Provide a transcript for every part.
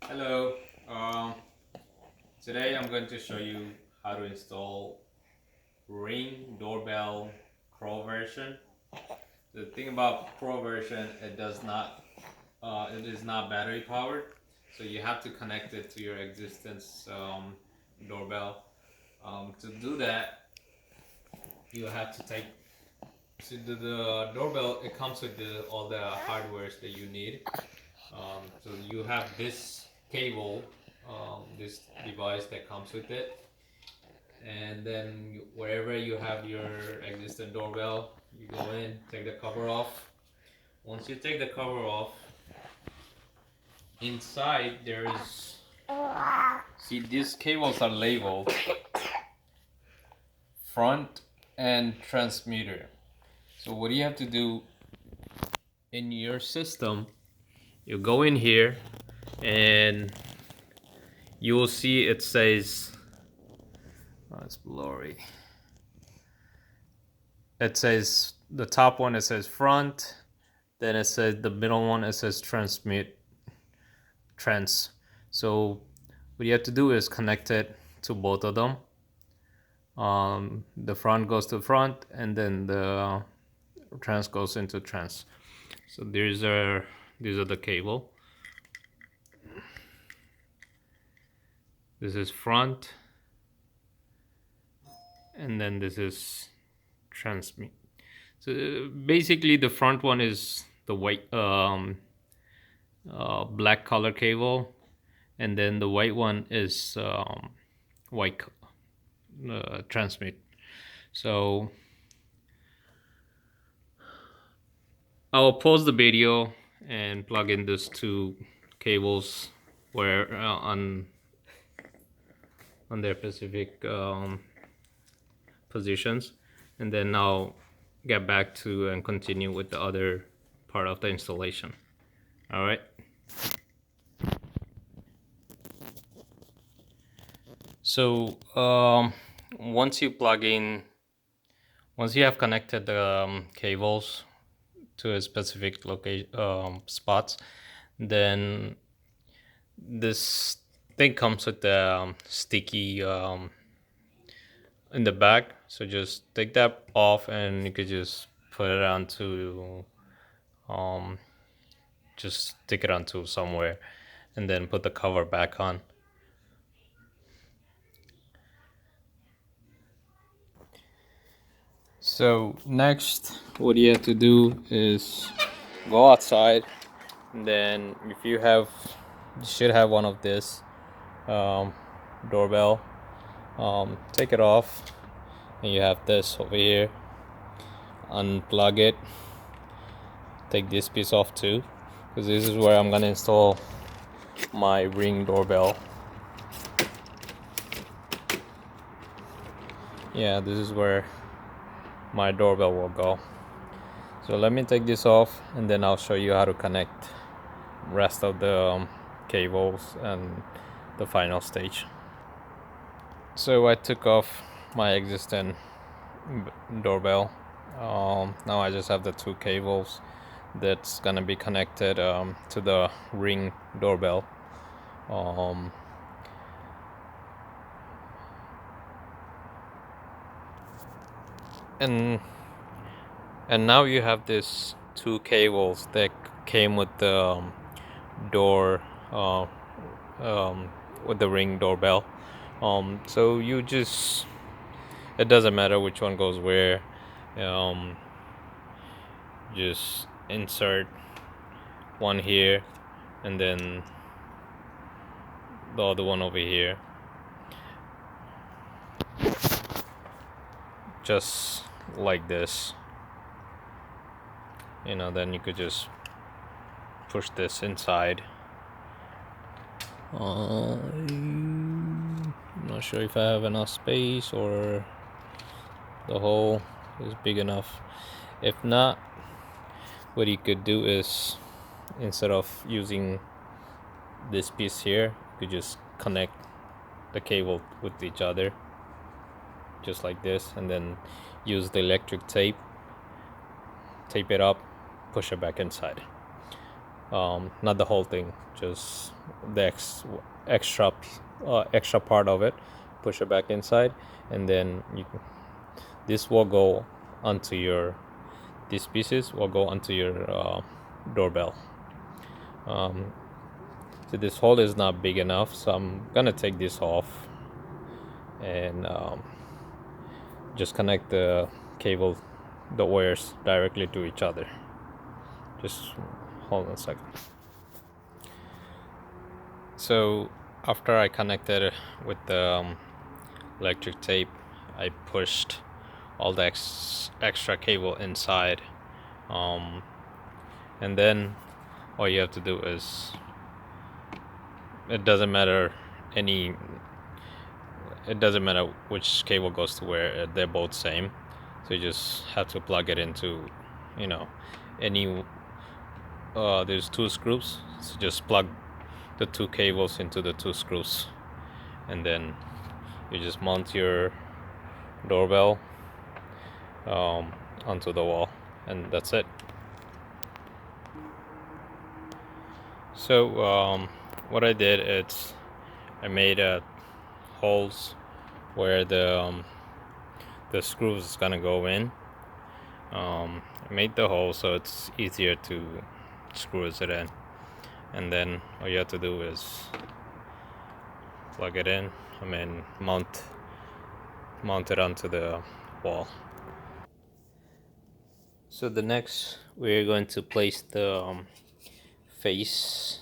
Hello. Um, Today I'm going to show you how to install Ring Doorbell Pro version. The thing about Pro version, it is not battery powered, so you have to connect it to your existence doorbell. To do that, you have to take the doorbell. It comes with all the hardwares that you need. So you have this cable, this device that comes with it, and then wherever you have your existing doorbell, you go in, take the cover off. Once you take the cover off, inside there is, see, these cables are labeled front and transmitter. So what you have to do in your system, you go in here and you will see it says, oh, it's blurry. It says the top one, it says front, then it says the middle one, it says transmit trans. So what you have to do is connect it to both of them. The front goes to front, and then the trans goes into trans. So these are the cable. This is front, and then this is transmit. So basically, the front one is the white, black color cable, and then the white one is white transmit. So I'll pause the video and plug in these two cables where on their specific positions, and then I'll get back to and continue with the other part of the installation. All right. So once you plug in, once you have connected the cables to a specific location spots, then this thing comes with the sticky in the back. So just take that off, and you could just put it onto just stick it onto somewhere, and then put the cover back on. So next, what you have to do is go outside, and then if you should have one of this um, doorbell, take it off, and you have this over here. Unplug it, take this piece off too, because this is where I'm gonna install my Ring doorbell. Yeah, this is where my doorbell will go. So let me take this off, and then I'll show you how to connect rest of the cables and the final stage. So I took off my existing doorbell. Now I just have the two cables that's gonna be connected to the Ring doorbell. Um, and now you have these two cables that came with the door with the Ring doorbell. So you just, it doesn't matter which one goes where. Just insert one here, and then the other one over here, just like this. Then you could just push this inside. I'm not sure if I have enough space or the hole is big enough. If not, what you could do is, instead of using this piece here, you could just connect the cable with each other, just like this, and then use the electric tape it up, push it back inside. not the whole thing, just the extra part of it. Push it back inside, and then this will go onto your these pieces will go onto your doorbell. So this hole is not big enough, so I'm gonna take this off and just connect the cable, the wires directly to each other. Just hold on a second. So after I connected it with the electric tape, I pushed all the extra cable inside, and then all you have to do is, it doesn't matter any it doesn't matter which cable goes to where, they're both same, so you just have to plug it into, any there's two screws, so just plug the two cables into the two screws, and then you just mount your doorbell onto the wall, and that's it. So what I did is I made holes where the screws is gonna go in. I made the hole so it's easier to screw it in, and then all you have to do is plug it in. Mount it onto the wall. So the next, we're going to place the face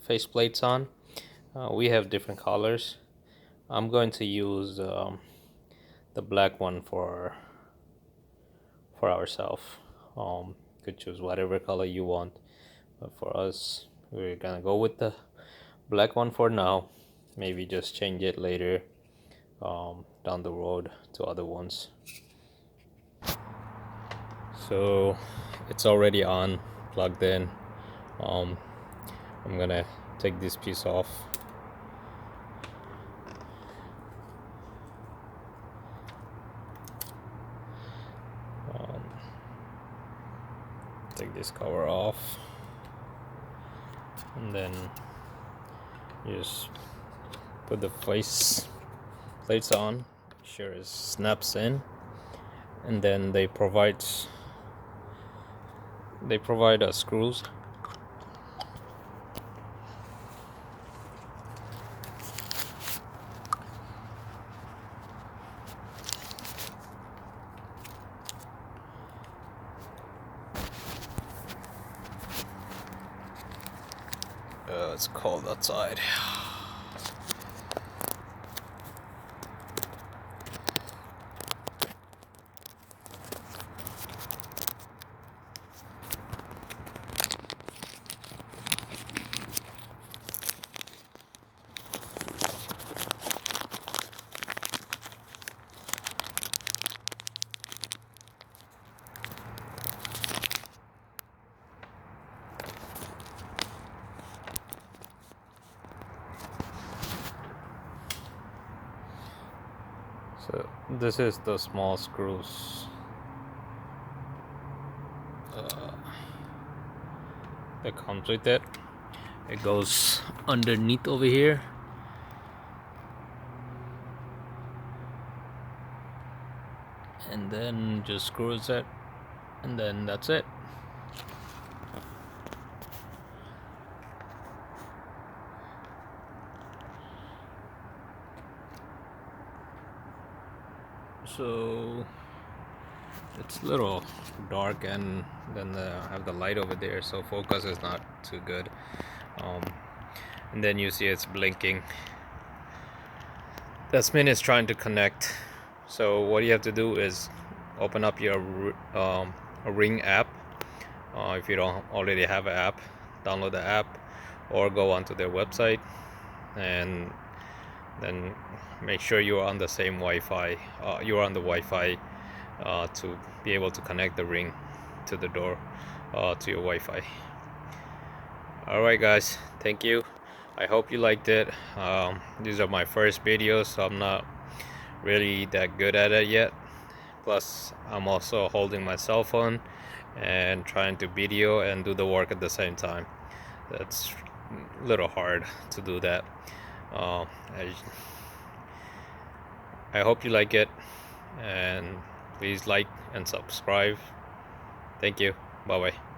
plates on. We have different colors. I'm going to use the black one for ourselves. Could choose whatever color you want, but for us, we're gonna go with the black one for now. Maybe just change it later down the road to other ones. So it's already on, plugged in. I'm gonna take this piece off. Take this cover off, and then you just put the face plates on. Sure, it snaps in, and then they provide screws. It's cold outside. So this is the small screws that comes with it. It goes underneath over here, and then just screws it, and then that's it. So it's a little dark, and then I have the light over there, so focus is not too good. And then you see it's blinking. That's mean it's trying to connect. So what you have to do is open up your Ring app. If you don't already have an app, download the app or go onto their website, and then make sure you are on the same Wi-Fi. You are on the Wi-Fi to be able to connect the Ring to the door, to your Wi-Fi. Alright guys, thank you. I hope you liked it. These are my first videos, so I'm not really that good at it yet. Plus I'm also holding my cell phone and trying to video and do the work at the same time. That's a little hard to do that. uh, I hope you like it, and please like and subscribe. Thank you. Bye bye.